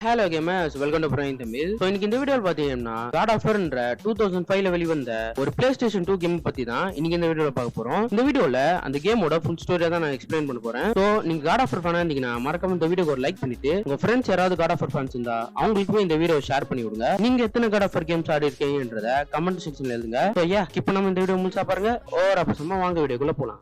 Hello gamers, welcome to brain Tamil. So இன்னைக்கு இந்த வீடியோவில் பார்த்தீங்கன்னா காட் ஆஃப் வார்ன்ற 2005ல வெளிவந்த ஒரு பிளே ஸ்டேஷன் 2 கேம் பத்தி தான் இன்னைக்கு இந்த வீடியோவில் பார்க்க போறோம். இந்த வீடியோவில் அந்த கேமோட ஃபுல் ஸ்டோரியா தான் நான் எக்ஸ்பிளைன் பண்ண போறேன். ஸோ நீங்க காட் ஆஃப் வார் ஃபேனா இருந்தீங்கன்னா மறக்காம இந்த வீடியோக்கு ஒரு லைக் பண்ணிட்டு உங்க ஃப்ரெண்ட்ஸ் யாராவது காட் ஆஃப் வார் ஃபேன்ஸ் இருந்தா அவங்களுக்குமே இந்த வீடியோ ஷேர் பண்ணி விடுங்க. நீங்க எத்தனை God of war games Aadi இருக்கீங்கன்றத comment செக்ஷன்ல எழுதுங்க. ஸோ ஸ்கிப் பண்ணாம இந்த வீடியோ முழுசா பாருங்க. ஓவர் அப்பசமா வாங்க வீடியோக்குள்ள போலாம்.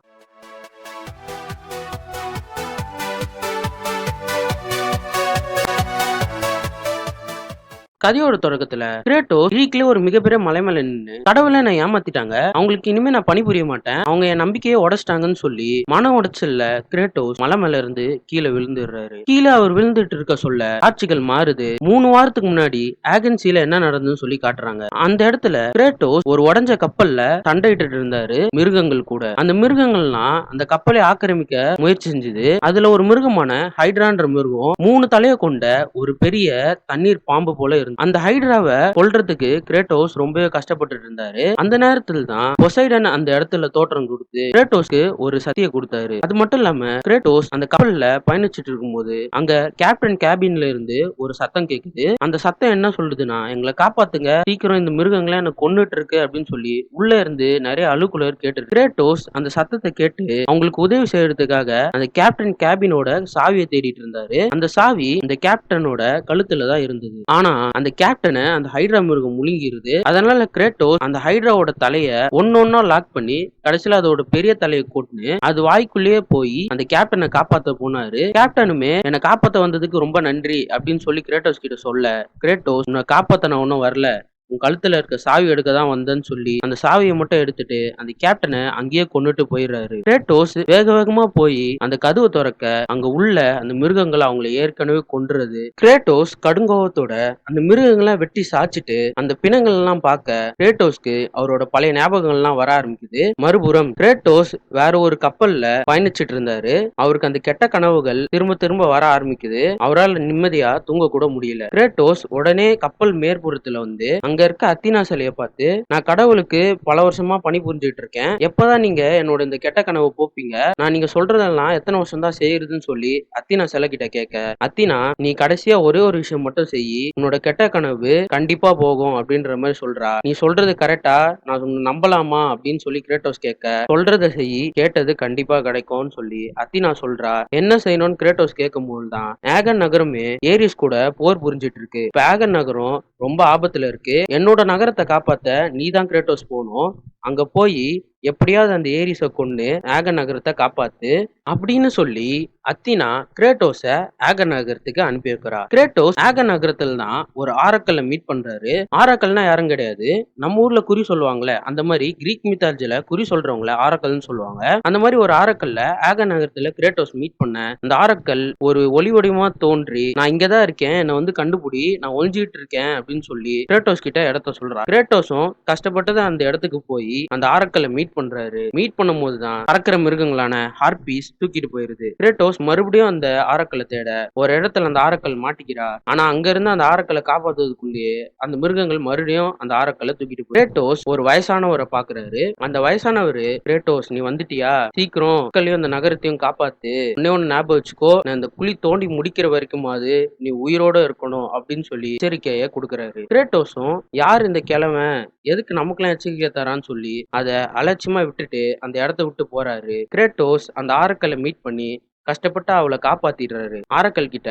கதையோட தொடக்கத்துல கிரேட்டோஸ் கிரீக்ல ஒரு மிகப்பெரிய மலை மேல நின்று கடவுளை நான் ஏமாத்திட்டாங்க, அவங்களுக்கு இனிமே நான் பணிபுரிய மாட்டேன், அவங்க என் நம்பிக்கையை உடைச்சிட்டாங்கன்னு சொல்லி மன உடைச்சல்ல கிரேட்டோஸ் மலை மேல இருந்து கீழே விழுந்துடுறாரு. கீழே அவர் விழுந்துட்டு இருக்க சொல்ல காட்சிகள் மாறுது. 3 வாரத்துக்கு முன்னாடி ஏகன்சில என்ன நடந்ததுன்னு சொல்லி காட்டுறாங்க. அந்த இடத்துல கிரேட்டோஸ் ஒரு உடஞ்ச கப்பல்ல சண்டையிட்டு இருந்தாரு மிருகங்கள் கூட. அந்த மிருகங்கள்லாம் அந்த கப்பலை ஆக்கிரமிக்க முயற்சி செஞ்சது. அதுல ஒரு மிருகமான ஹைட்ரான்ற மிருகம் 3 தலையை கொண்ட ஒரு பெரிய தண்ணீர் பாம்பு போல இருந்தது. அந்த ஹைட்ராவை கொல்றதுக்கு கிரேட்டோஸ் ரொம்பவே கஷ்டப்பட்டு இருந்தாரு. அந்த நேரத்தில் தான் பொசைடன் அந்த இடத்துல தோற்றம் கொடுத்து கிரேட்டோஸ்க்கு ஒரு சக்தியை கொடுத்தாரு. அது மட்டும் இல்லாம கிரேட்டோஸ் அந்த கப்பல்ல பயணிச்சுட்டு இருக்கும்போது அங்க கேப்டன் கேபின்ல இருந்து ஒரு சத்தம் கேக்குது. அந்த சத்தம் என்ன சொல்லுதுன்னா, எங்களை காப்பாத்துங்க, சீக்கிரம் இந்த மிருகங்களை என்ன கொன்னுட்டு இருக்கு அப்படின்னு சொல்லி உள்ள இருந்து நிறைய அழுக்குலர் கேட்டு கிரேட்டோஸ் அந்த சத்தத்தை கேட்டு அவங்களுக்கு உதவி செய்யறதுக்காக அந்த கேப்டன் கேபினோட சாவியை தேடிட்டு இருந்தாரு. அந்த சாவி அந்த கேப்டனோட கழுத்துல தான் இருந்தது. ஆனா அந்த கேப்டனை அந்த ஹைட்ரா மிருகம் முழுங்கிருது. அதனால கிரேட்டோஸ் அந்த ஹைட்ராவோட தலைய ஒன்னொன்னா லாக் பண்ணி கடைசியில அதோட பெரிய தலையை கூட்டுன்னு அது வாய்க்குள்ளேயே போய் அந்த கேப்டனை காப்பாத்த போனாரு. கேப்டனுமே என்னை காப்பாத்த வந்ததுக்கு ரொம்ப நன்றி அப்படின்னு சொல்லி கிரேட்டோஸ் கிட்ட சொல்ல, கிரேட்டோஸ் உன்னை காப்பாத்த நான் ஒன்னும் வரல, உன் கழுத்துல இருக்க சாவி எடுக்க தான் வந்தேன்னு சொல்லி அந்த சாவியை மட்டும் எடுத்துட்டு அந்த கேப்டனை அங்கேயே கொண்டுட்டு போயிடுறாரு. கிரேட்டோஸ் வேக வேகமா போய் அந்த கதவை திறக்க அங்க உள்ள அந்த மிருகங்களை அவங்களை ஏற்கனவே கொன்றுறது. கிரேட்டோஸ் கடுங்கோவத்தோட அந்த மிருகங்களை வெட்டி சாச்சிட்டு அந்த பிணங்கள் எல்லாம் பார்க்க கிரேட்டோஸ்க்கு அவரோட பழைய ஞாபகங்கள் எல்லாம் வர ஆரம்பிக்குது. மறுபுறம் கிரேட்டோஸ் வேற ஒரு கப்பல்ல பயணிச்சிட்டு இருந்தாரு. அவருக்கு அந்த கெட்ட கனவுகள் திரும்ப திரும்ப வர ஆரம்பிக்குது. அவரால் நிம்மதியா தூங்க கூட முடியல. கிரேட்டோஸ் உடனே கப்பல் மேற்புறத்துல வந்து அங்க இருக்க அத்தினா சிலையை பார்த்து, நான் கடவுளுக்கு பல வருஷமா பணி புரிஞ்சுட்டு இருக்கேன், எப்பதான் நீங்க என்னோட இந்த கெட்ட கனவு போப்பீங்க, நான் நீங்க சொல்றதெல்லாம் எத்தனை வருஷம் தான் செய்யறதுன்னு சொல்லி அத்தினா சிலை கிட்ட கேட்க, அத்தினா நீ கடைசியா ஒரே ஒரு விஷயம் மட்டும் செய்யி, உன்னோட கெட்ட கனவு கண்டிப்பா போகும் அப்படின்ற மாதிரி சொல்றா, நீ சொல்றது கரெக்டா, நான் நம்பலாமா அப்படின்னு சொல்லி கிரேட்டோஸ் கேட்க, சொல்றத செய்யி, கேட்டது கண்டிப்பா கிடைக்கும்னு சொல்லி அத்தினா சொல்றா. என்ன செய்யணும்னு கிரேட்டோஸ் கேட்கும் போதுதான் ஏகன் நகரமே ஏரிஸ் கூட போர் புரிஞ்சிட்டு இருக்கு. இப்ப ஏகன் நகரம் ரொம்ப ஆபத்துல இருக்கு, என்னோட நகரத்தை காப்பாத்த நீதான் கிரேட்டோஸ் போகணும், அங்க போய் எப்படியாவது அந்த ஏரிஸை கொண்டு ஏகன் நகரத்தை காப்பாத்து அப்படின்னு சொல்லி அத்தினா கிரேட்டோஸ ஏகன் நகரத்துக்கு அனுப்பி வைக்கிறா. கிரேட்டோஸ் ஏகன் நகரத்துல தான் ஒரு ஆரக்கல்ல மீட் பண்றாரு. ஆரக்கல்னா யாரும் கிடையாது, நம்ம ஊர்ல குறி சொல்லுவாங்களே அந்த மாதிரி கிரீக் மித்தாலஜில குறி சொல்றவங்கள ஆரக்கல்னு சொல்லுவாங்க. அந்த மாதிரி ஒரு ஆரக்கல்ல ஏகன் நகரத்துல கிரேட்டோஸ் மீட் பண்ண அந்த ஆரக்கல் ஒரு ஒளி வடிவமா தோன்றி, நான் இங்கதான் இருக்கேன், என்னை வந்து கண்டுபிடி, நான் ஒளிஞ்சிட்டு இருக்கேன் அப்படின்னு சொல்லி கிரேட்டோஸ் கிட்ட இடத்த சொல்றா. கிரேட்டோஸும் கஷ்டப்பட்டது அந்த இடத்துக்கு போய் அந்த ஆரக்கல்ல மீட் பண்றாரு. மீட் பண்ணும் போதுதான் பறக்கிற மிருகங்களான ஹார்பீஸ் தூக்கிட்டு போயிருது. கிரேட்டோஸ் மறுபடியும் அந்த ஆரக்கலை தேட ஒரு இடத்துல அந்த ஆரக்கல் மாட்டிக்கிறா. ஆனா அங்க இருந்து அந்த ஆரக்கலை காப்பாத்துறதுக்குள்ளேயே அந்த மிருகங்கள் மறுபடியும் அந்த ஆரக்கலை தூக்கிட்டு போய் கிரேட்டோஸ் ஒரு வயசானவரை பாக்குறாரு. அந்த வயசானவரு, கிரேட்டோஸ் நீ வந்துட்டியா, சீக்கிரம் மக்களையும் அந்த நகரத்தையும் காப்பாத்து, ஒன்னு ஞாபகம் வச்சுக்கோ, நான் இந்த குழி தோண்டி முடிக்கிற வரைக்குமாவது நீ உயிரோட இருக்கணும் அப்படின்னு சொல்லி எச்சரிக்கைய கொடுக்கறாரு. கிரேட்டோஸும் யார் இந்த கிழமை, எதுக்கு நமக்குலாம் எச்சரிக்கை தரான்னு சொல்லி அதை அலட்சியமா விட்டுட்டு அந்த இடத்த விட்டு போறாரு. கிரேட்டோஸ் அந்த ஆரக்கலை மீட் பண்ணி கஷ்டப்பட்டு அவளை காப்பாத்திடுறாரு. ஆரக்கல் கிட்ட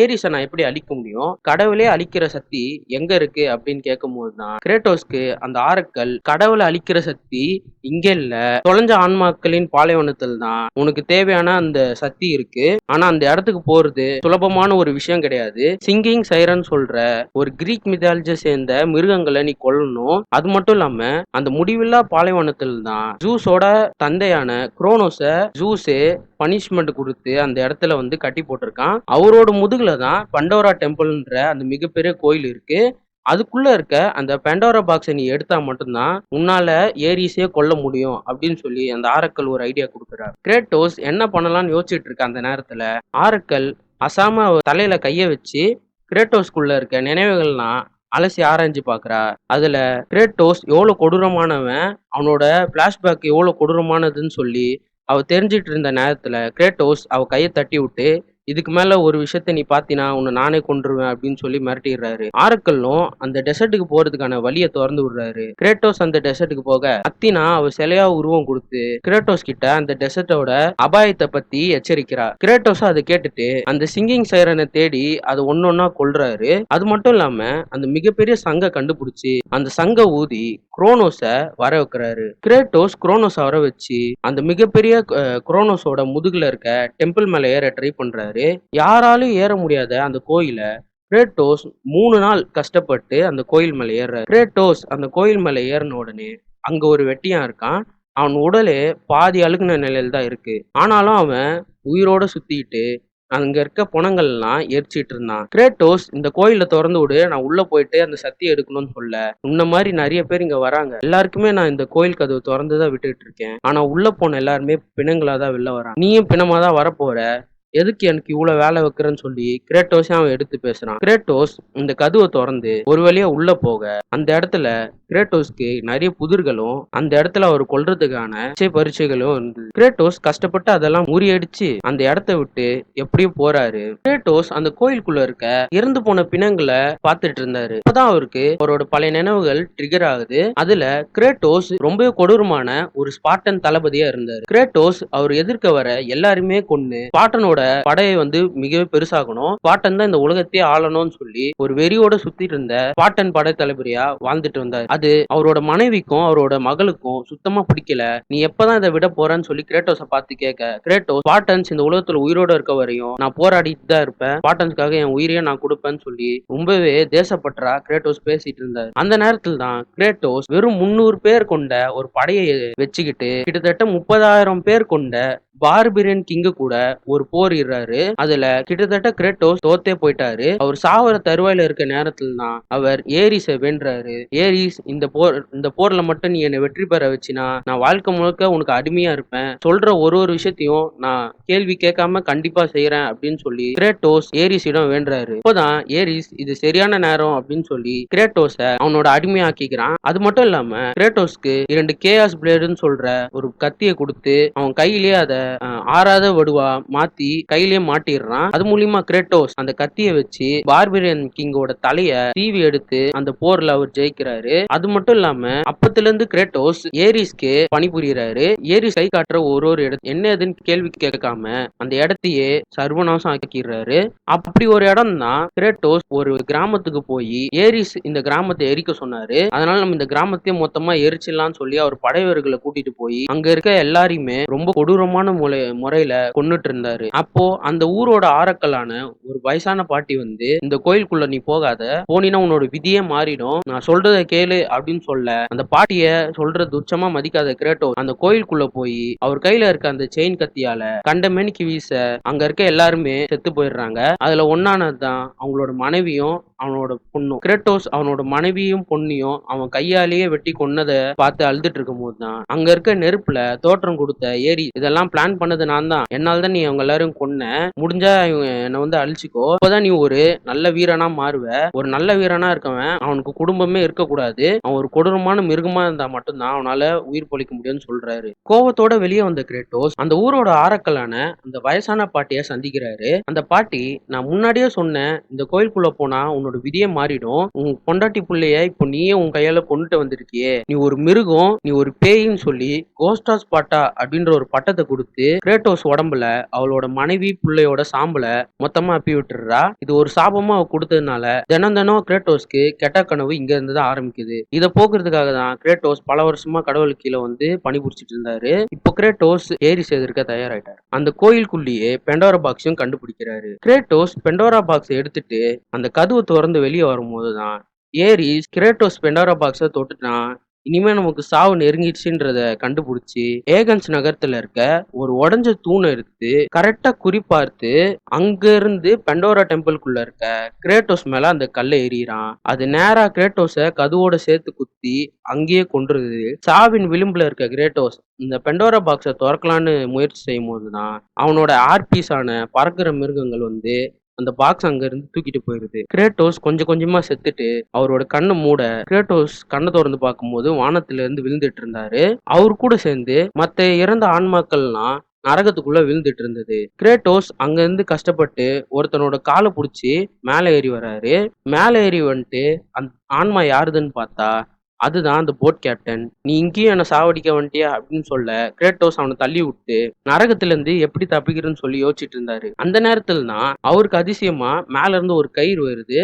ஏரிஸை நான் எப்படி அழிக்க முடியும், கடவுளே அழிக்கிற சக்தி எங்க இருக்கு அப்படின்னு கேட்கும் போதுதான் கிரேட்டோஸ்க்கு அந்த ஆரக்கல் கடவுளை அழிக்கிற சக்தி இங்க இல்ல, தொலைஞ்ச ஆன்மாக்களின் பாலைவனத்தில் தான் உனக்கு தேவையான அந்த சக்தி இருக்கு, ஆனா அந்த இடத்துக்கு போறது சுலபமான ஒரு விஷயம் கிடையாது, சிங்கிங் சைரன் சொல்ற ஒரு கிரீக் மித்தாலஜி சேர்ந்த மிருகங்களை நீ கொல்லணும், அது மட்டும் இல்லாம அந்த முடிவில்லா பாலைவனத்தில் தான் ஜூஸோட தந்தையான குரோனோஸ ஜூஸே பனிஷ்மெண்ட் கொடுத்து அந்த இடத்துல வந்து கட்டி போட்டிருக்கான். அவரோட முதுகுல தான் பண்டோரா டெம்பிள்ன்ற அந்த மிகப்பெரிய கோயில் இருக்கு. அதுக்குள்ள இருக்க அந்த பெண்டோரா பாக்ஸை நீ எடுத்தா மட்டும்தான் உன்னால ஏரிஸே கொல்ல முடியும் அப்படின்னு சொல்லி அந்த ஆரக்கல் ஒரு ஐடியா கொடுக்குறாரு. கிரேட்டோஸ் என்ன பண்ணலாம்னு யோசிச்சுட்டு இருக்க அந்த நேரத்துல ஆரக்கல் அசாம தலையில கைய வச்சு கிரேட்டோஸ்குள்ள இருக்க நினைவுகள்லாம் அலசி ஆராய்ஞ்சு பாக்குறா. அதுல கிரேட்டோஸ் எவ்வளவு கொடூரமானவன், அவனோட பிளாஷ்பேக் எவ்வளவு கொடூரமானதுன்னு சொல்லி அவ தெரிஞ்சிட்டு இருந்த நேரத்துல கிரேட்டோஸ் அவ கையை தட்டி விட்டு இதுக்கு மேல ஒரு விஷயத்த நீ பாத்தீனா உன்னை நானே கொன்றுவேன் அப்படின்னு சொல்லி மிரட்டிடுறாரு. ஆரக்கல்லும் அந்த டெசர்ட்டுக்கு போறதுக்கான வழியை திறந்து விடுறாரு. கிரேட்டோஸ் அந்த டெசர்ட்டுக்கு போக அத்தினா அவ சிலையா உருவம் கொடுத்து கிரேட்டோஸ் கிட்ட அந்த டெசர்ட்டோட அபாயத்தை பத்தி எச்சரிக்கிறா. கிரேட்டோஸ் அதை கேட்டுட்டு அந்த சிங்கிங் சைரனை தேடி அதை ஒன்னொன்னா கொல்றாரு. அது மட்டும் இல்லாம அந்த மிகப்பெரிய சங்க கண்டுபிடிச்சு அந்த சங்க ஊதி குரோனோஸ வர வைக்கிறாரு. கிரேட்டோஸ் குரோனோஸ வர வச்சு அந்த மிகப்பெரிய குரோனோஸோட முதுகுல இருக்க டெம்பிள் மேல ஏற ட்ரை பண்றாரு. யாராலும் ஏற முடியாத அந்த கோயில கிரேட்டோஸ் 3 நாள் கஷ்டப்பட்டு அந்த கோயில் மேல ஏறுறாரு. கிரேட்டோஸ் அந்த கோயில் மேல ஏறின உடனே அங்க ஒரு வெட்டியான் இருக்கான். அவன் உடலே பாதி அழுகுன நிலையில தான் இருக்கு. ஆனாலும் அவன் உயிரோட சுத்திட்டு அங்க இருக்க புணங்கள்லாம் எரிச்சிட்டு இருந்தான். கிரேட்டோஸ் இந்த கோயில திறந்து விடு, நான் உள்ள போயிட்டு அந்த சக்தியை எடுக்கணும்னு சொல்ல, உன்ன மாதிரி நிறைய பேர் இங்க வராங்க, எல்லாருக்குமே நான் இந்த கோயில் கதவு திறந்துதான் விட்டுட்டு இருக்கேன். ஆனா உள்ள போன எல்லாருமே பிணங்களாதான் வெளில வரான். நீயும் பிணமா தான் வரப்போற, எதுக்கு எனக்கு இவ்வளவு வேலை வைக்கிறேன்னு சொல்லி கிரேட்டோஸே அவன் எடுத்து பேசுறான். கிரேட்டோஸ் இந்த கதவை திறந்து ஒரு வழியா உள்ள போக அந்த இடத்துல கிரேட்டோஸ்க்கு நிறைய புதிர்களும் அந்த இடத்துல அவர் கொல்றதுக்கான பரீட்சைகளும் இருந்தது. கிரேட்டோஸ் கஷ்டப்பட்டு அதெல்லாம் முறியடிச்சு அந்த இடத்த விட்டு எப்படியும் போறாரு. கிரேட்டோஸ் அந்த கோயிலுக்குள்ள இருக்க இறந்து போன பிணங்களை பார்த்துட்டு இருந்தாரு. அப்பதான் அவருக்கு அவரோட பழைய நினைவுகள் ட்ரிகர் ஆகுது. அதுல கிரேட்டோஸ் ரொம்ப கொடூரமான ஒரு ஸ்பார்டன் தளபதியா இருந்தாரு. கிரேட்டோஸ் அவர் எதிர்க்க வர எல்லாருமே கொன்னு ஸ்பார்டனோட படையை மிக பெருசாகணும், ஸ்பார்டன் தான் இந்த உலகத்தையே ஆளணும்னு சொல்லி ஒரு வெறியோட சுத்திட்டு இருந்த ஸ்பார்டன் படை தளபதியா வாழ்ந்துட்டு வந்தாரு. அது அவரோட மனைவிக்கும் அவரோட மகளுக்கும் சுத்தமா பிடிக்கல. நீ எப்பதான் இதை விட போறன்னு சொல்லி கிரேட்டோஸை பார்த்து கேட்க, கிரேட்டோஸ் ஸ்பார்டன்ஸ் இந்த உலகத்துல உயிரோட இருக்க வரையும் நான் போராடிட்டு தான் இருப்பேன், ஸ்பார்டன்ஸ்க்காக என் உயிரையே நான் கொடுப்பேன்னு சொல்லி ரொம்பவே தேசப்பற்றா கிரேட்டோஸ் பேசிட்டு இருந்தாரு. அந்த நேரத்தில் தான் கிரேட்டோஸ் வெறும் 300 பேர் கொண்ட ஒரு படையை வச்சுக்கிட்டு கிட்டத்தட்ட 30,000 பேர் கொண்ட பார்பிரியன் கிங்கு கூட ஒரு போர் இடுறாரு. அதுல கிட்டத்தட்ட கிரேட்டோஸ் தோத்தே போயிட்டாரு. அவர் சாவர தருவாயில இருக்க நேரத்துல தான் அவர் ஏரிஸை வென்றாரு. ஏரிஸ், இந்த போர்ல மட்டும் நீ என்னை வெற்றி பெற வச்சினா நான் வாழ்க்கை முழுக்க உனக்கு அடிமையா இருப்பேன், சொல்ற ஒரு விஷயத்தையும் நான் கேள்வி கேட்காம கண்டிப்பா செய்யறேன் அப்படின்னு சொல்லி கிரேட்டோஸ் ஏரிஸிடம் வேண்டுறாரு. இப்போதான் ஏரிஸ் இது சரியான நேரம் அப்படின்னு சொல்லி கிரேட்டோஸ அவனோட அடிமையாக்கிக்கிறான். அது மட்டும் இல்லாம கிரேட்டோஸ்க்கு 2 கேயாஸ் பிளேடுன்னு சொல்ற ஒரு கத்தியை கொடுத்து அவன் கையிலேயே அதை ஆறாத வடுவா மாத்தி கையிலேயே மாட்டிடுறான். அது மூலியமா கிரேட்டோஸ் அந்த கத்தியை வச்சு பார்பிரியன் கிங்கோட தலைய தீவி எடுத்து அந்த போர்ல அவர் ஜெயிக்கிறாரு. அது மட்டும் இல்லாம அப்பத்துல இருந்து கிரேட்டோஸ் ஏரிஸ்க்கு பணிபுரியறாரு. ஏரிஸ் கை காட்டுற ஒரு இடத்து என்ன எதுன்னு கேள்வி கேட்காம அந்த இடத்தையே சர்வநாசம் ஆக்கிடுறாரு. அப்படி ஒரு இடம் தான் கிரேட்டோஸ் ஒரு கிராமத்துக்கு போய் ஏரிஸ் இந்த கிராமத்தை எரிக்க சொன்னாரு. அதனால நம்ம இந்த கிராமத்தையே மொத்தமா எரிச்சிடலாம்னு சொல்லி அவர் படைவர்களை கூட்டிட்டு போய் அங்க இருக்க எல்லாரையுமே ரொம்ப கொடூரமான முறையில கொன்னுட்டு இருந்தாரு. அப்போ அந்த ஊரோட ஆரக்கலான ஒரு வயசான பாட்டி இந்த கோயிலுக்குள்ள நீ போகாத, போனீனா உன்னோட விதியே மாறிடும், நான் சொல்றதை கேளு அப்படின்னு சொல்ல அந்த பாட்டிய சொல்றது துச்சமா மதிக்காத கிரேட்டோஸ் அந்த கோயிலுக்குள்ள போய் அவர் கையில இருக்க அந்த செயின் கத்தியால கண்டமேனிக்கு வீச அங்க இருக்க எல்லாருமே செத்து போயிடுறாங்க. அதுல ஒன்னானதுதான் அவங்களோட மனைவியும் அவனோட பொண்ணும். கிரேட்டோஸ் அவனோட மனைவியும் பொண்ணையும் அவன் கையாலேயே வெட்டி கொன்னதை பார்த்து அழுதுட்டு இருக்கும் போதுதான் அங்க இருக்க நெருப்புல தோற்றம் கொடுத்த ஏரி, இதெல்லாம் பிளான் பண்ணது நான் தான், என்னால தான் நீ அவங்க எல்லாரும் கொன்ன, முடிஞ்சா என்னை அழிச்சுக்கோ, அப்பதான் நீ ஒரு நல்ல வீரனா மாறுவ, ஒரு நல்ல வீரனா இருக்கவன் அவனுக்கு குடும்பமே இருக்கக்கூடாது, அவன் ஒரு கொடூரமான மிருகமா இருந்தா மட்டும்தான் அவனால உயிர் பொழிக்க முடியும்னு சொல்றாரு. கோவத்தோட வெளியே வந்த கிரேட்டோஸ் அந்த ஊரோட ஆரக்கலான அந்த வயசான பாட்டிய சந்திக்கிறாரு. அந்த பாட்டி, நான் முன்னாடியே சொன்னேன் இந்த கோயிலுக்குள்ள போனா உன்னோட விதியே மாறிடும், உன் பொண்டாட்டி புள்ளைய இப்போ நீயே உன் கையால கொண்டுட்டு வந்திருக்கியே, நீ ஒரு மிருகம், நீ ஒரு பேயின்னு சொல்லி கோஸ்டாஸ் பாட்டா அப்படின்ற ஒரு பட்டத்தை கொடுத்து கிரேட்டோஸ் உடம்புல அவளோட மனைவி பிள்ளையோட சாம்பல மொத்தமா அப்பி விட்டுறா. இது ஒரு சாபமா அவ கொடுத்ததுனால தினம் கிரேட்டோஸ்க்கு கெட்ட கனவு இங்க இருந்து தான் ஆரம்பிக்குது. இதை போக்குறதுக்காக தான் கிரேட்டோஸ் பல வருஷமா கடவுள் கீழே பணிபுரிச்சிட்டு இருந்தாரு. இப்போ கிரேட்டோஸ் ஏரிஸ் எதிர்க்க தயாராயிட்டார். அந்த கோயிலுக்குள்ளேயே பெண்டோரா பாக்ஸையும் கண்டுபிடிக்கிறாரு. கிரேட்டோஸ் பெண்டோரா பாக்ஸை எடுத்துட்டு அந்த கதவு திறந்து வெளியே வரும்போதுதான் ஏரிஸ் கிரேட்டோஸ் பெண்டோரா பாக்ஸை தொட்டுட்டான். இனிமே நமக்கு சாவு நெருங்கிடுச்சுன்றத கண்டுபிடிச்சு ஏகன்ஸ் நகரத்துல இருக்க ஒரு உடஞ்ச தூணை எடுத்து கரெக்டா குறிப்பார்த்து அங்க இருந்து பெண்டோரா டெம்பிள்குள்ள இருக்க கிரேட்டோஸ் மேல அந்த கல்லை எறிகிறான். அது நேரா கிரேட்டோஸ கதுவோட சேர்த்து குத்தி அங்கேயே கொன்றுது. சாவின் விளிம்புல இருக்க கிரேட்டோஸ் இந்த பெண்டோரா பாக்ஸை திறக்கலான்னு முயற்சி செய்யும் போதுதான் அவனோட ஆர்பீஸான பறக்கிற மிருகங்கள் அந்த பாக்ஸ் அங்க இருந்து தூக்கிட்டு போயிருது. கிரேட்டோஸ் கொஞ்சம் கொஞ்சமா செத்துட்டு அவரோட கண்ணை மூட கிரேட்டோஸ் கண்ணை திறந்து பார்க்கும்போது வானத்துல இருந்து விழுந்துட்டு இருந்தாரு. அவரு கூட சேர்ந்து மத்த இறந்த ஆன்மாக்கள்லாம் நரகத்துக்குள்ள விழுந்துட்டு இருந்தது. கிரேட்டோஸ் அங்க இருந்து கஷ்டப்பட்டு ஒருத்தனோட காலை புடிச்சு மேல ஏறி வராரு. மேல ஏறி வந்துட்டு அந்த ஆன்மா யாருதுன்னு பார்த்தா அதுதான் அந்த போட் கேப்டன். நீ இங்கேயும் என்ன சாவடிக்க வந்துட்டியா அப்படின்னு சொல்ல கிரேட்டோஸ் அவனை தள்ளி விட்டு நரகத்துல இருந்து எப்படி தப்பிக்கிறதுன்னு சொல்லி யோசிச்சுட்டு இருந்தாரு. அந்த நேரத்துல தான் அவருக்கு அதிசயமா மேல இருந்து ஒரு கயிறு வருது.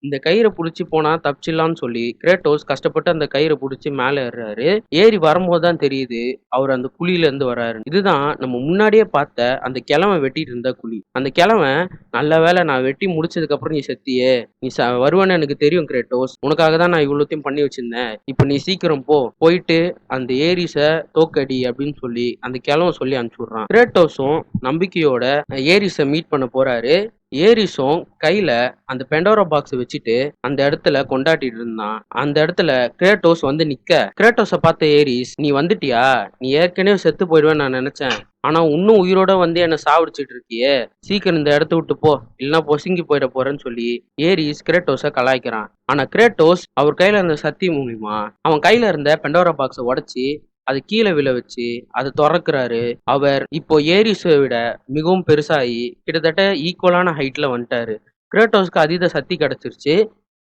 இந்த கயிறை புடிச்சு போனா தப்பிச்சிடலாம்னு சொல்லி கிரேட்டோஸ் கஷ்டப்பட்டு அந்த கயிறை புடிச்சு மேல ஏறுறாரு. ஏறி வரும்போது தான் தெரியுது அவர் அந்த குழியில இருந்து வர்றாரு. இதுதான் நம்ம முன்னாடியே பார்த்த அந்த கிழவன் வெட்டிட்டு இருந்த குழி. அந்த கிழவன், நல்ல வேளை நான் வெட்டி முடிச்சதுக்கு அப்புறம் நீ செத்தியே, நீ வருவேன்னு எனக்கு தெரியும் கிரேட்டோஸ், உனக்காக தான் நான் இவ்வளோத்தையும் பண்ணி வச்சிருந்தேன், இப்ப நீ சீக்கிரம் போயிட்டு அந்த ஏரிஸ தோக்கடி அப்படின்னு சொல்லி அந்த கிழவன் சொல்லி அனுப்பிச்சு விடுறான். கிரேட்டோஸும் நம்பிக்கையோட ஏரிஸ மீட் பண்ண போறாரு. ஏரிஸும் கையில அந்த பெண்டோரா பாக்ஸ் வச்சுட்டு அந்த இடத்துல கொண்டாடிட்டு இருந்தான். அந்த இடத்துல கிரேட்டோஸ் வந்து நிக்க, கிரேட்டோஸ பார்த்த ஏரிஸ், நீ வந்துட்டியா, நீ ஏற்கனவே செத்து போயிடுவேன்னு நான் நினைச்சேன், ஆனா இன்னும் உயிரோட வந்து என்ன சாவடிச்சிட்டு இருக்கியே, சீக்கிரம் இந்த இடத்த விட்டு போ, இல்லைன்னா பொசுங்கி போயிட போறேன்னு சொல்லி ஏரிஸ் கிரேட்டோஸ கலாய்க்கிறான். ஆனா கிரேட்டோஸ் அவர் கையில இருந்த சக்தி மூலியமா அவன் கையில இருந்த பெண்டோரா பாக்ஸை உடைச்சி அது கீழே விழ வச்சு அதை திறக்கிறாரு. அவர் இப்போ ஏரிஸை விட மிகவும் பெருசாகி கிட்டத்தட்ட ஈக்குவலான ஹைட்ல வந்துட்டாரு. கிரேட்டோஸ்க்கு அதீத சக்தி கிடைச்சிருச்சு.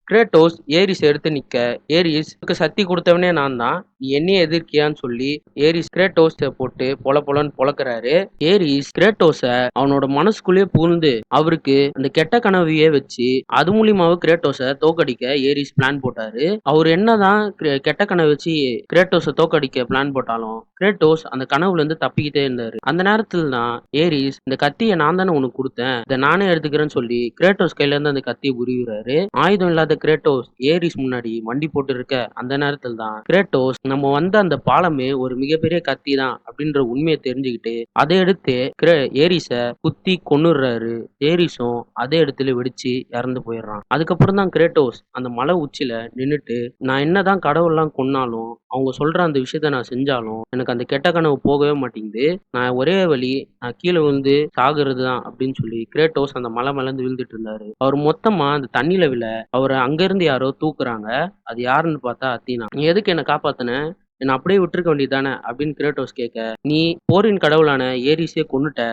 கிரேட்டோஸ் ஏரிஸ் எடுத்து நிக்க, ஏரிஸ் சக்தி கொடுத்தவனே நான் தான், நீ என்னையே எதிர்க்கியான்னு சொல்லி ஏரிஸ் கிரேட்டோஸ் போட்டு பொலன்னு பொழக்கிறாரு. ஏரிஸ் கிரேட்டோஸ அவனோட மனசுக்குள்ளேயே புகுந்து அவருக்கு அந்த கெட்ட கனவையே வச்சு அது மூலியமாவே கிரேட்டோஸ தோக்கடிக்க ஏரிஸ் பிளான் போட்டாரு. அவர் என்னதான் கெட்ட கனவு வச்சு கிரேட்டோஸ தோக்கடிக்க பிளான் போட்டாலும் கிரேட்டோஸ் அந்த கனவுல இருந்து தப்பிக்கிட்டே இருந்தாரு. அந்த நேரத்துல தான் ஏரிஸ், இந்த கத்தியை நான் தானே உனக்கு கொடுத்தேன், இதை நானே எடுத்துக்கிறேன்னு சொல்லி கிரேட்டோஸ் கையில இருந்து அந்த கத்தியை உருவிறாரு. ஆயுதம் இல்லாத கிரேட்டோஸ் ஏரிஸ் முன்னாடி வண்டி போட்டு இருக்க அந்த நேரத்துல தான் கிரேட்டோஸ், நம்ம வந்த அந்த பாலமே ஒரு மிகப்பெரிய கத்தி தான் அப்படின்ற உண்மையை தெரிஞ்சுக்கிட்டு அதை எடுத்து ஏரிஸ குத்தி கொன்னுடுறாரு. ஏரிஸும் அதே இடத்துல வெடிச்சு இறந்து போயிடுறான். அதுக்கப்புறம் தான் கிரேட்டோஸ் அந்த மலை உச்சில நின்னுட்டு, நான் என்னதான் கடவுள்லாம் கொன்னாலும் அவங்க சொல்ற அந்த விஷயத்த நான் செஞ்சாலும் எனக்கு அந்த கெட்ட கனவு போகவே மாட்டேங்குது, நான் ஒரே வழி நான் கீழே விழுந்து சாகுறது தான் அப்படின்னு சொல்லி கிரேட்டோஸ் அந்த மலை மலர்ந்து விழுந்துட்டு இருந்தாரு. அவர் மொத்தமா அந்த தண்ணியில விழ அவரை அங்க இருந்து யாரோ தூக்குறாங்க. அது யாருன்னு பார்த்தா அத்தீனா. நீ எதுக்கு என்ன காப்பாத்தின, என்ன அப்படியே விட்டுருக்க வேண்டியதானே அப்படின்னு கிரேட்டோஸ் கேட்க, நீ போரின் கடவுளான ஏரிஸே கொன்னுட்ட,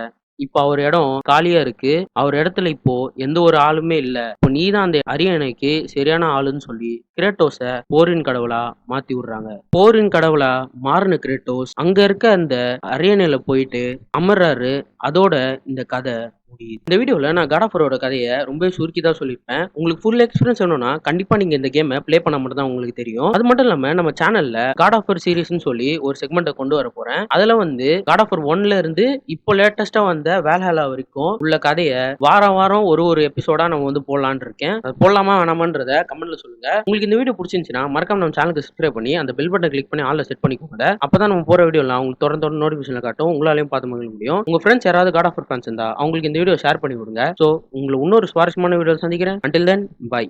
இப்ப அவர் இடம் காலியா இருக்கு, அவர் இடத்துல இப்போ எந்த ஒரு ஆளுமே இல்ல, இப்போ நீதான் அந்த அரியணைக்கு சரியான ஆளுன்னு சொல்லி கிரேட்டோஸ போரின் கடவுளா மாத்தி விடுறாங்க. போரின் கடவுளா மாறின கிரேட்டோஸ் அங்க இருக்க அந்த அரியணையில போயிட்டு அமர்றாரு. அதோட இந்த கதை முடியுது. இந்த வீடியோல நான் காட் ஆஃப் வாரோட கதையை ரொம்ப சுருக்கி தான் சொல்லியிருப்பேன். உங்களுக்கு ஃபுல் எக்ஸ்பீரியன்ஸ் வேணும்னா கண்டிப்பா நீங்க இந்த கேமை ப்ளே பண்ண மட்டும் தான் உங்களுக்கு தெரியும். அது மட்டும் இல்லாம நம்ம சேனல்ல காட் ஆஃப் வார் சீரிஸ்னு சொல்லி ஒரு செக்மெண்ட்டை கொண்டு வர போறேன். அதுல வந்து காட் ஆஃப் வார் 1ல இருந்து இப்போ லேட்டஸ்டா வந்த வேல்ஹாலா வரைக்கும் உள்ள கதையை வாரம் ஒரு எபிசோடா நம்ம வந்து போடலான்னு இருக்கேன். அது போடலாமா வேணாமான்றத கமெண்ட்ல சொல்லுங்க. உங்களுக்கு இந்த வீடியோ பிடிச்சிருந்துச்சுன்னா மறக்காம நம்ம சேனலுக்கு சப்ஸ்கிரைப் பண்ணி அந்த பெல் பட்டன் கிளிக் பண்ணி ஆல்ல செட் பண்ணிக்கோங்க. அப்பதான் நம்ம போற வீடியோலாம் உங்களுக்கு தொடர்ந்து நோட்டிபிகேஷன்ல காட்டும், உங்களாலையும் பார்த்து மகிழ முடியும். உங்க ஃப்ரெண்ட்ஸ் யாராவது காட் ஆஃப் வார் ஃபேன்ஸ் இருந்தா அவங்களுக்கு இந்த வீடியோ ஷேர் பண்ணி விடுங்க. ஸோ உங்களை இன்னொரு சுவாரஸ்யமான வீடியோ சந்திக்கிறேன். Until then, bye.